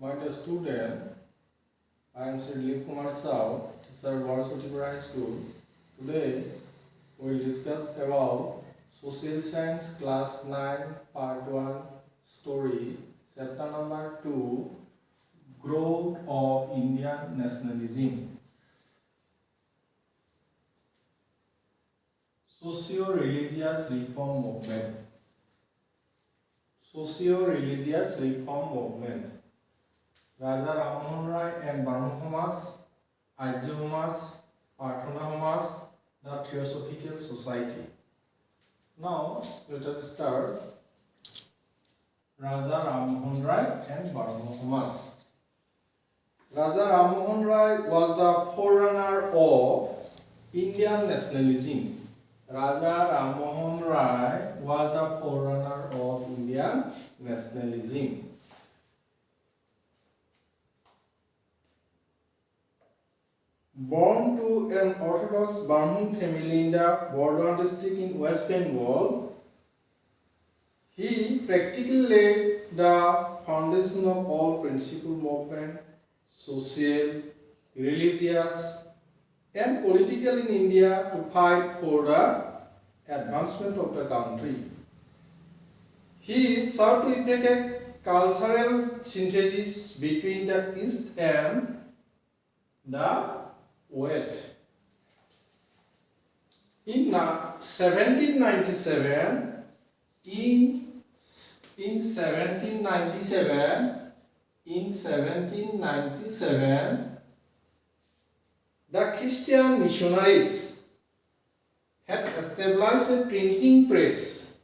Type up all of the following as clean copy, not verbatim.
My dear student, I am Sri Dilip Kumar Sao, teacher at Varsotipura High School. Today, we will discuss about Social Science Class 9 Part 1 Story, Chapter number 2, Growth of Indian Nationalism. Socio-religious reform movement. Socio-religious reform movement. Raja Rammohon Roy and Barma Samas, Arya Samas, Prarthana Samas, the Theosophical Society. Now, let us start. Raja Rammohon Roy and Barma Samas. Raja Rammohon Roy was the forerunner of Indian nationalism. Raja Rammohon Roy was the forerunner of Indian nationalism. Born to an Orthodox Brahmin family in the Burdwan district in West Bengal, he practically laid the foundation of all principal movement, social, religious, and political in India to fight for the advancement of the country. He sought to effect a cultural synthesis between the East and the West. In 1797, the Christian missionaries had established a printing press.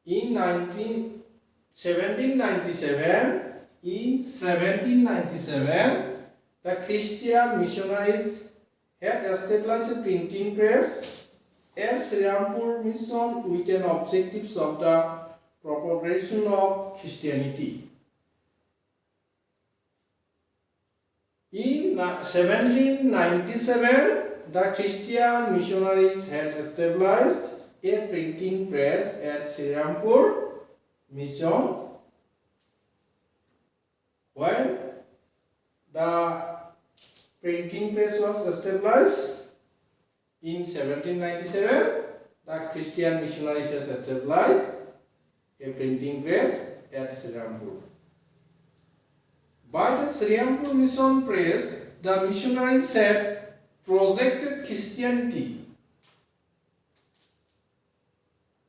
In 1797, the Christian missionaries had established a printing press at Srirampur Mission with an objectives of the propagation of Christianity. In 1797, the Christian missionaries had established a printing press at Srirampur Mission. When the printing press was established in 1797, the Christian missionaries has established a printing press at Srirampur. By the Srirampur Mission press, the missionaries had projected Christianity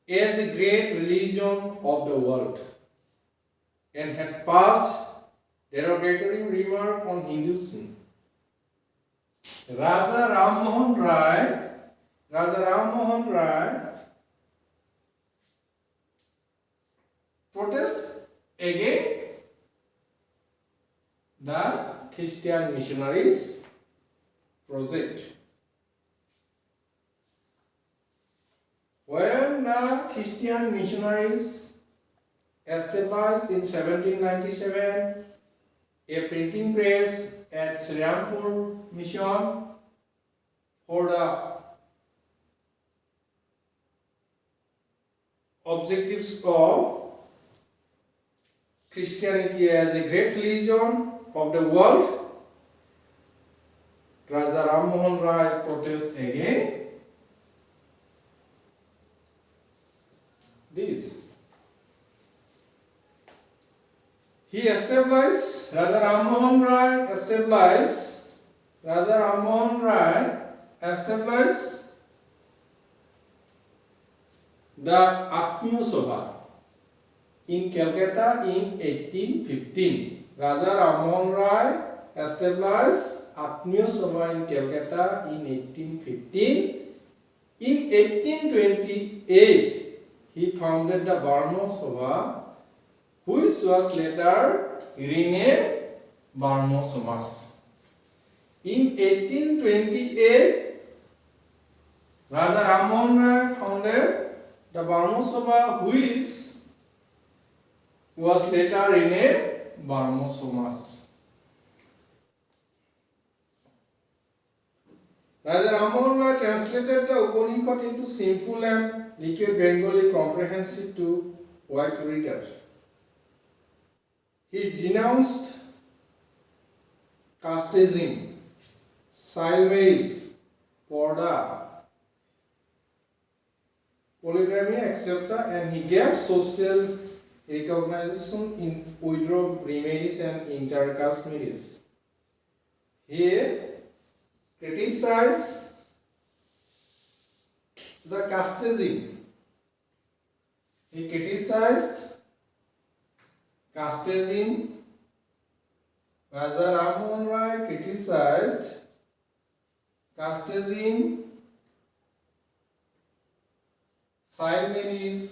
as a great religion of the world and had passed derogatory remark on Hinduism. Raja Rammohon Roy protest against the Christian missionaries project. When the Christian missionaries established in 1797 a printing press at Srirampur Mission for the objectives of Christianity as a great religion of the world, Raja Rammohon Roy protested against this. Raja Rammohon Roy established the Atmiya Sabha in Calcutta in 1815. Raja Rammohon Roy established Atmiya Sabha in Calcutta in 1815. In 1828, he founded the Barma Sabha, which was later renamed Barma Samas. In 1828, Raja Rammohon Roy founded the Barma Sabha, which was later renamed Barma Samas. Raja Rammohon Roy translated the Upanishad into simple and liquid Bengali comprehensive to white readers. He denounced casteism, child marriage, porda, polygamy, etc. And he gave social recognition in widow remarriage and intercaste marriage. He criticized the casteism. He criticized casteism. Raja Ram Mohan Rai criticized casteism, child marriage,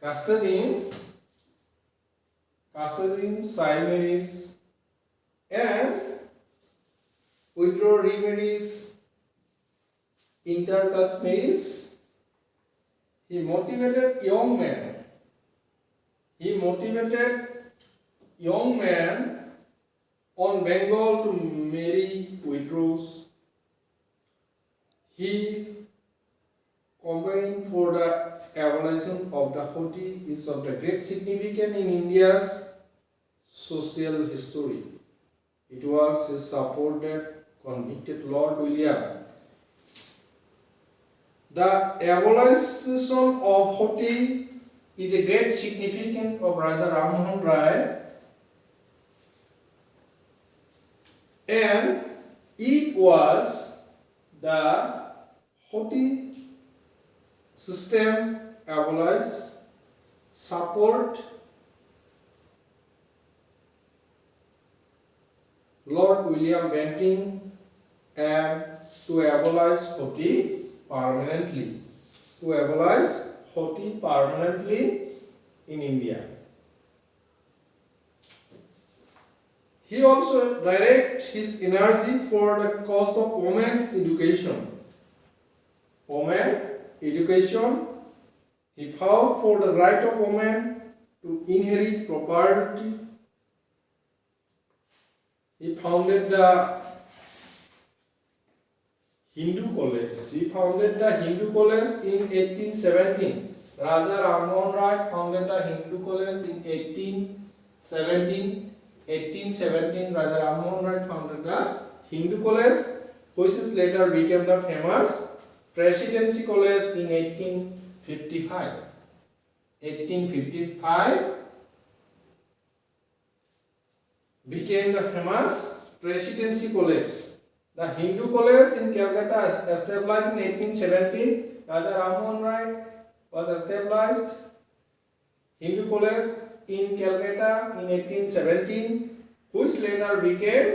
casteism, child marriage, and widow remarriage, intercaste marriage. He motivated young men. On Bengal to marry widows. He campaigned for the abolition of the hoti is of the great significance in India's social history. It was his support that convicted Lord William. The abolition of hoti is a great significance of Raja Ram Mohan Rai, and it was the hoti system abolished, support Lord William Bentinck and to abolish hoti permanently. In India. He also directed his energy for the cause of women's education. He fought for the right of women to inherit property. He founded the Hindu College. In 1817. Raja Ram Mohan Rai founded the Hindu College in 1817. 1817, Raja Ram Mohan Rai founded the Hindu College, which is later became the famous Presidency College in 1855. 1855 became the famous Presidency College. The Hindu College in Calcutta established in 1817. Raja Ram Mohan Rai was established. Hindu College in Calcutta in 1817, which later became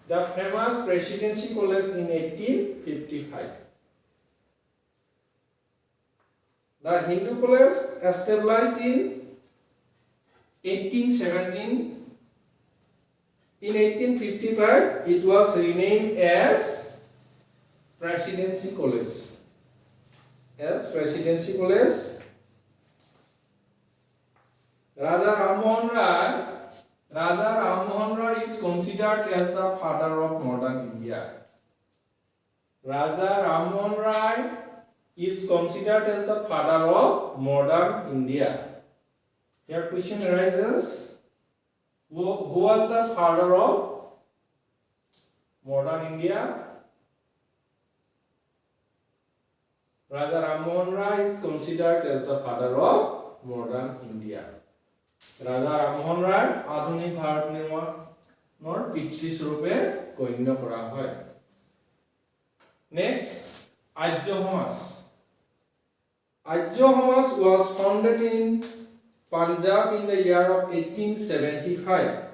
the famous Presidency College in 1855. The Hindu College established in 1817. In 1855, it was renamed as Presidency College. Raja Ram Mohan Rai is considered as the father of modern India. Raja Ram Mohan Rai is considered as the father of modern India. Here question arises, who was the father of modern India? Raja Ram Mohan Rai is considered as the father of modern India. Raja Ram Mohan Rai আধুনিক ভাৰত নিৰ্মাণৰ পিতৃস্বৰূপে গণ্য কৰা হয়। Next, Arya Samaj was founded in Punjab in the year of 1875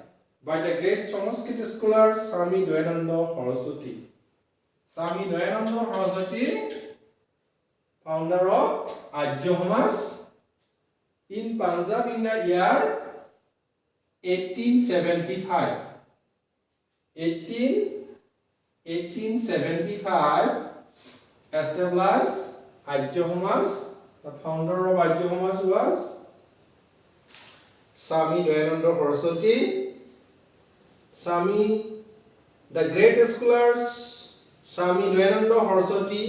by the great Sanskrit scholar Swami Dayananda Saraswati. Founder of Arya Samaj in Punjab in the year 1875. 1875 established Arya Samaj. The founder of Arya Samaj was Swami Dayananda Saraswati. The great scholars Swami Dayananda Saraswati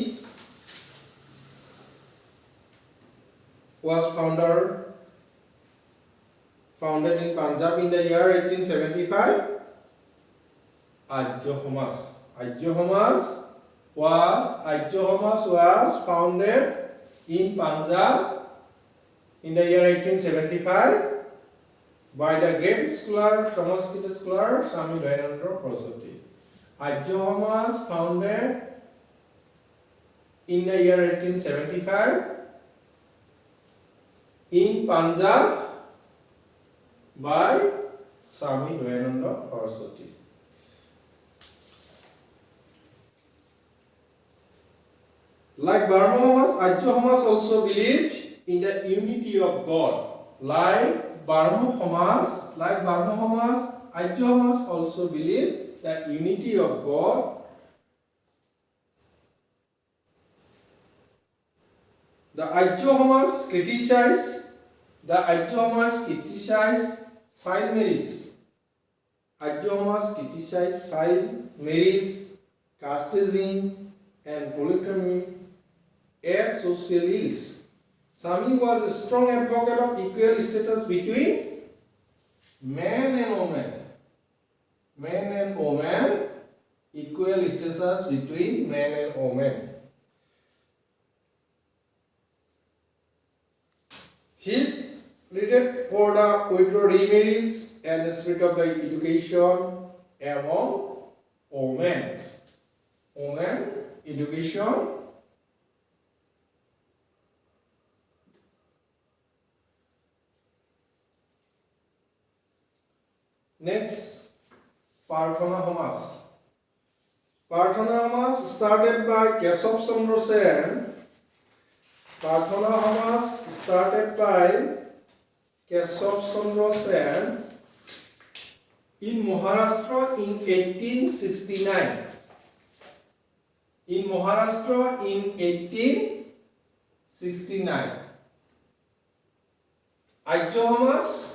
was founder founded in Punjab in the year 1875. Arya Samas was founded in Punjab in the year 1875 by the great scholar, Sanskrit scholar Swami Dayananda Saraswati. Arya Samas founded in the year 1875 in Punjab by Swami Dayananda Saraswati. Like Brahmanas, Arya Samas also believed in the unity of God. Like Brahmanas, Arya Samas also believed the unity of God. The Arya Samas criticized child marriage. Arya Samas criticized child marriage, casteism, and polygamy as social ills. Swami was a strong advocate of equal status between man and woman. Equal status between man and woman. He pleaded for the widow remarriage and the spirit of the education among women. Education. Next, Prarthana Samas. Prarthana Samas started by Keshav Chandra Sen. Prarthana Samas started by Keshav Chandra Sen in Maharashtra in 1869. Arya Samas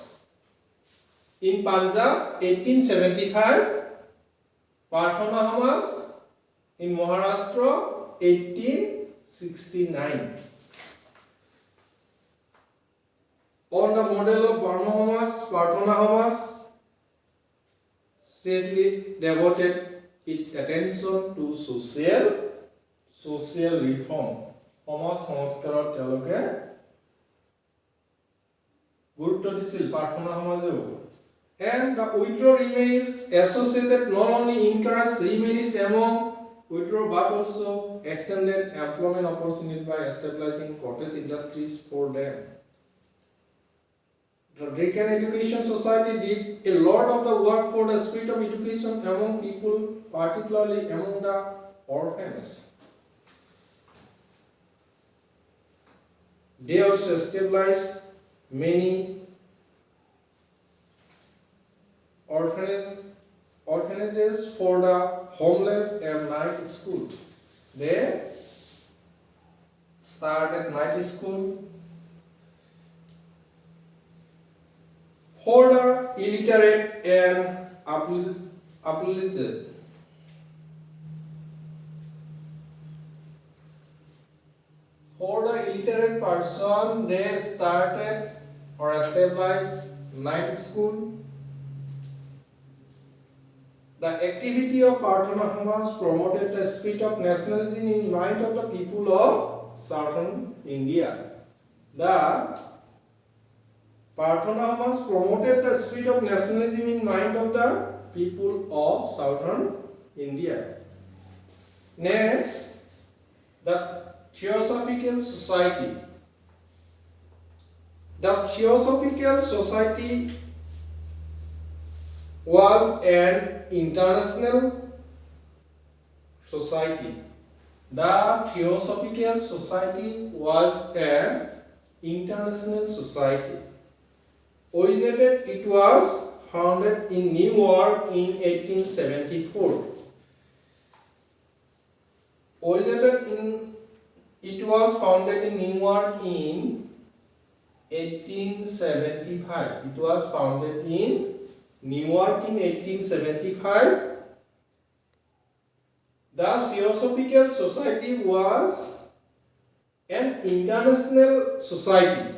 in Punjab 1875. Prarthana Samas in Maharashtra 1869. On the model of Brahma Samas, Prarthana Samas steadily devoted its attention to social reform. Samas সংস্কারত তেওঁলোকে গুৰুত্ব দিছিল প্ৰাৰ্থনা সমাজেও। And the widow remarriage associated not only encouraged remarriage among widows but also extended employment opportunities by establishing cottage industries for them. The Deccan Education Society did a lot of the work for the spirit of education among people, particularly among the orphans. They also established many orphanages for the homeless and night school. They started night school for the illiterate and uplifted. For the illiterate person, they started or established night school. The activity of Prarthana Samas promoted the spirit of nationalism in mind of the people of southern India. The Prarthana Samas promoted the spirit of nationalism in mind of the people of southern India. Next, the Theosophical Society. The Theosophical Society was an international society. The Theosophical Society was an international society. It was founded in New York in 1874. It was founded in New York in 1875. It was founded in New York in 1875. The Theosophical Society was an international society.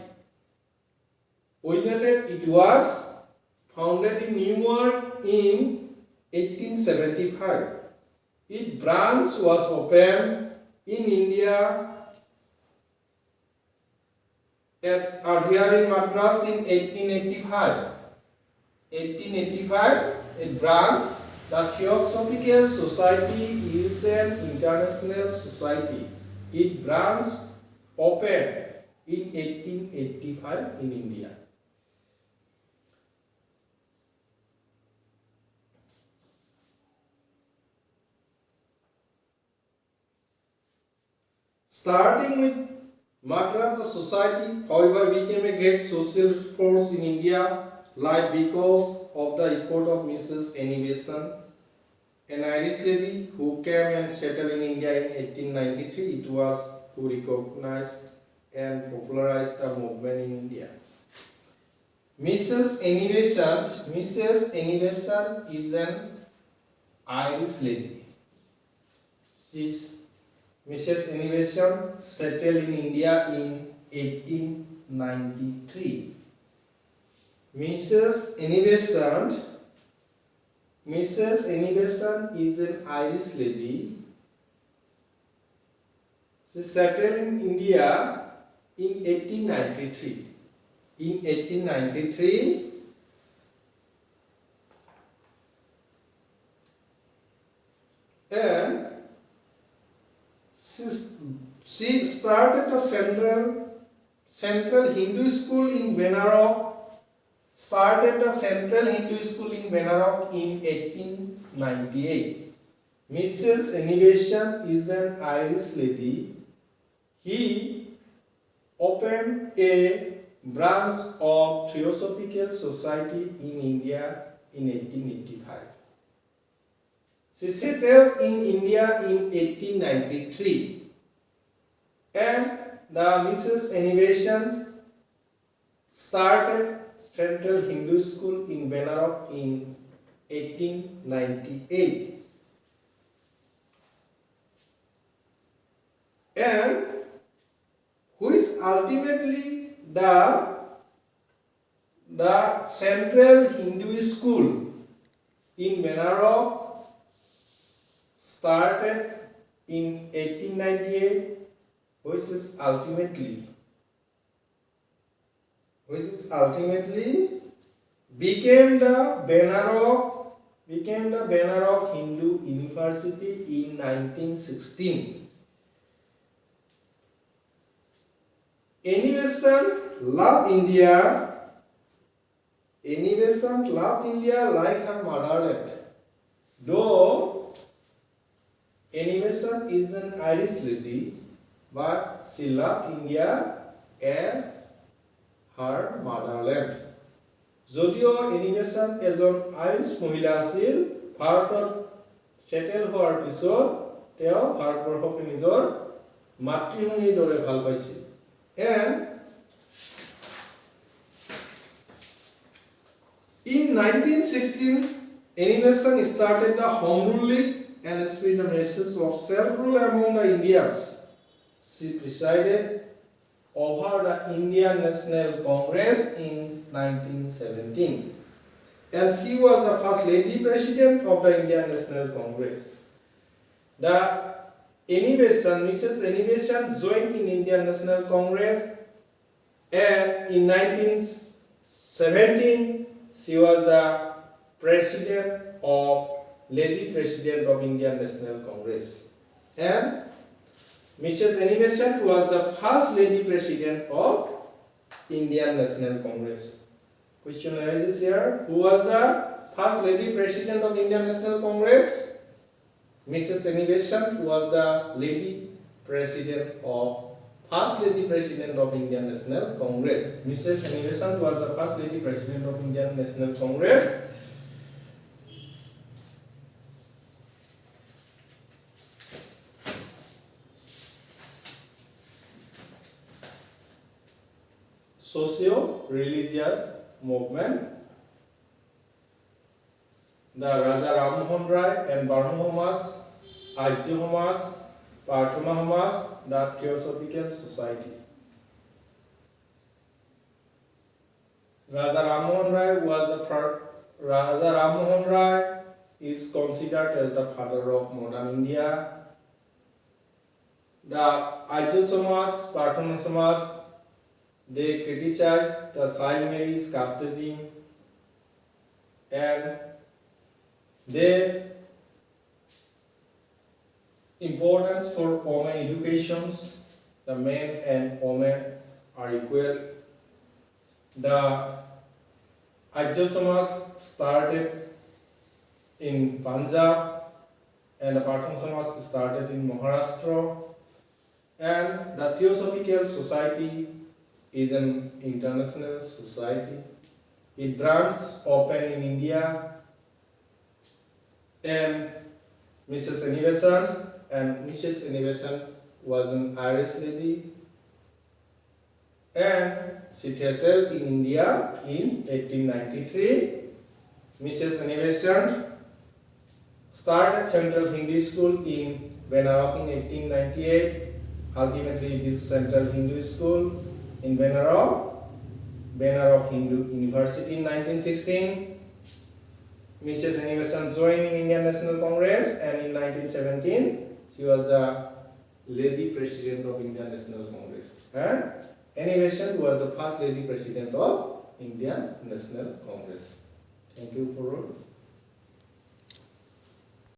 Originally, it was founded in New York in 1875. Its branch was opened in India at here in Madras in 1885. 1885, a branch. The Theosophical Society is an international society. Its branch opened in 1885 in India. Starting with Madras, the society, however, became a great social force in India, like because of the effort of Mrs. Annie Besant, an Irish lady who came and settled in India in 1893. It was who recognized and popularized the movement in India. Mrs. Annie Besant is an Irish lady. Mrs. Annie Besant settled in India in 1893. Mrs. Annie Besant is an Irish lady. She settled in India in 1893. In 1893, and she started a central Hindu school in Benares. Started a central Hindu school in Benares in 1898. Mrs. Annie Besant is an Irish lady. He opened a branch of Theosophical Society in India in 1885. She settled in India in 1893, and the Mrs. Annie Besant started Central Hindu School in Benares in 1898. And who is ultimately the Central Hindu School in Benares started in 1898, which is ultimately became the Benares Hindu University in 1916. Annie Besant loved India. Annie Besant loved India like her motherland. Though Annie Besant is an Irish lady, but she loved India as her motherland. যদিও any Besant এজন Irish মহিলা আছিল, ভাৰতত settle হোৱাৰ পিছত তেওঁ ভাৰতবৰ্ষক নিজৰ মাতৃভূমিৰ দৰে ভাল পাইছিল। And in 1916, Annie Besant started the Home Rule League and spread the message of self-rule among the Indians. She presided over the Indian National Congress in 1917, and she was the first lady president of the Indian National Congress. Mrs. Annie Besant joined in Indian National Congress, and in 1917 she was the lady president of Indian National Congress, and Mrs. Annie Besant was the first lady president of Indian National Congress. Question arises here: who was the first lady president of Indian National Congress? Mrs. Annie Besant was the first lady president of Indian National Congress. Mrs. Annie Besant was the first lady president of Indian National Congress. Socio-religious movement. The Raja Ram Mohan Rai and Brahmo Samas, Arya Samas, Prathama Samas, the Theosophical Society. Raja Ram Mohan Rai was the first. Raja Ram Mohan Rai is considered as the father of modern India. The Arya Samaj, Pratana Samaj, they criticized the child marriage caste regime, and their importance for women educations. The men and women are equal. The Arya Samaj started in Punjab and the Pratana Samaj started in Maharashtra, and the Theosophical Society is an international society. It branches open in India, and Mrs. Annie Besant, and Mrs. Annie Besant was an Irish lady, and she settled in India in 1893. Mrs. Annie Besant started Central Hindu School in Benarok in 1898. Ultimately, this Central Hindu School in Benarok Hindu University in 1916. Mrs. Annie Besant joined in Indian National Congress, and in 1917 she was the lady president of Indian National Congress. And Annie Besant was the first lady president of Indian National Congress. Thank you for